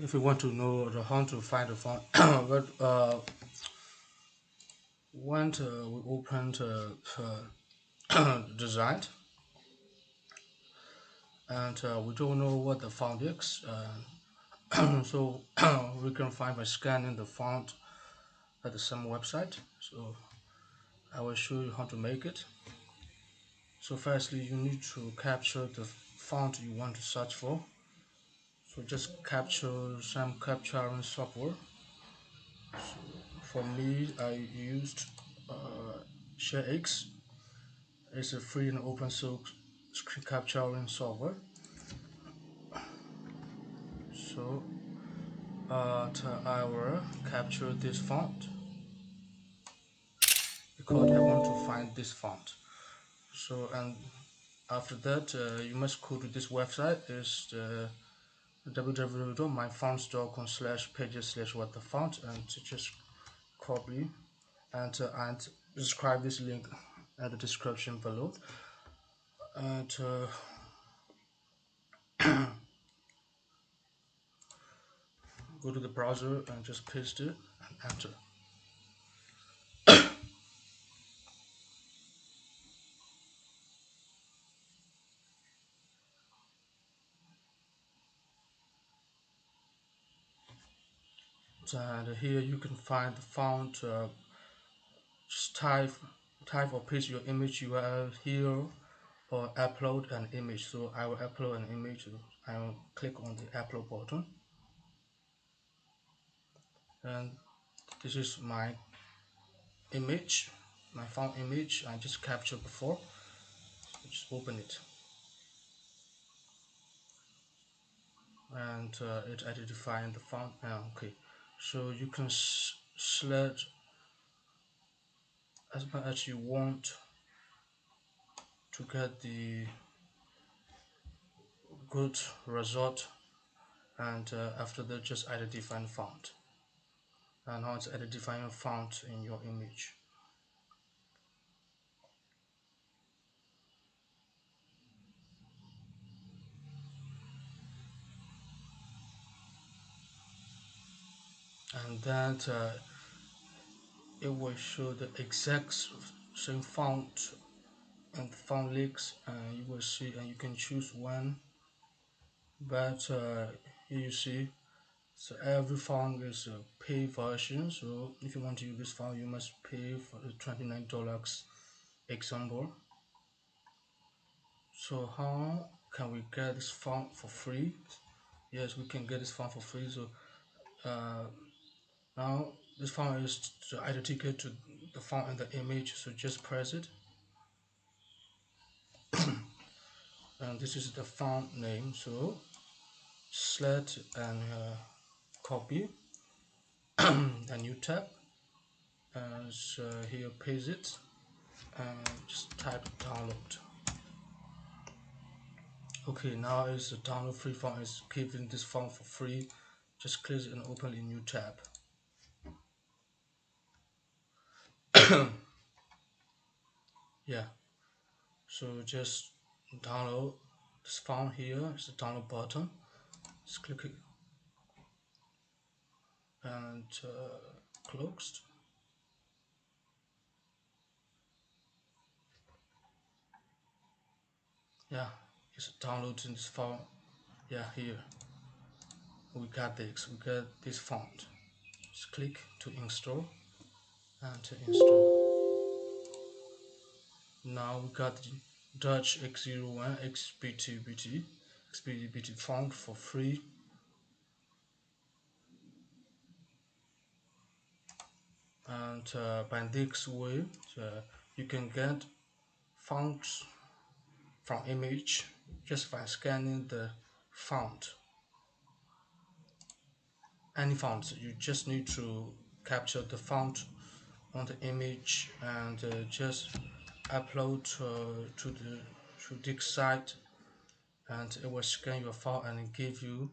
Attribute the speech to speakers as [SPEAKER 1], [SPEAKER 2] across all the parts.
[SPEAKER 1] if you want to know how to find the font, but when we open design and we don't know what the font is, so we can find by scanning the font at the same website. So I will show you how to make it. So firstly, you need to capture the font you want to search for. So just capture some capturing software. For me, I used ShareX. It's a free and open source screen capturing software. So I will capture this font because I want to find this font. So and after that, you must go to this website. Is the www.myfonts.com/pages/what the font, and to just copy and describe this link at the description below. And go to the browser and just paste it and enter. And here you can find the font. Just type or paste your image URL here or upload an image. So I will upload an image. So I will click on the upload button, and this is my image, my font image I just captured before. So just open it, and it identifying the font now. Okay, so you can select as much as you want to get the good result, and after that just identify the font, and now it's identifying font in your image. And that it will show the exact same font and font links, and you will see, and you can choose one. But here you see, so every font is a pay version. So if you want to use this font, you must pay for the $29 example. So how can we get this font for free? Yes, we can get this font for free. So uh, now this font is to identicate to the font in the image. So just press it, and this is the font name. So select and copy a new tab, and here paste it, and just type download. Okay, now is the download free font. Is giving this font for free. Just click and open a new tab. Yeah, so just download this font. Here is the download button. Just click it and closed. Yeah, it's downloading this font. Yeah, here we got this. We got this font. Just click to install and to install. Now we got the Dutch X01 XBT font for free. And by this way, you can get fonts from image just by scanning the font. Any font, you just need to capture the font on the image and just upload to this site, and it will scan your file and give you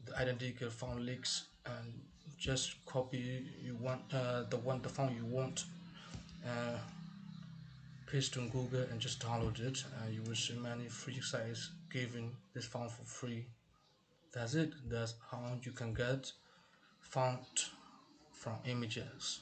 [SPEAKER 1] the identical font links, and just copy you want the font you want, uh, paste on Google and just download it, and you will see many free sites giving this font for free. That's it. That's how you can get font from images.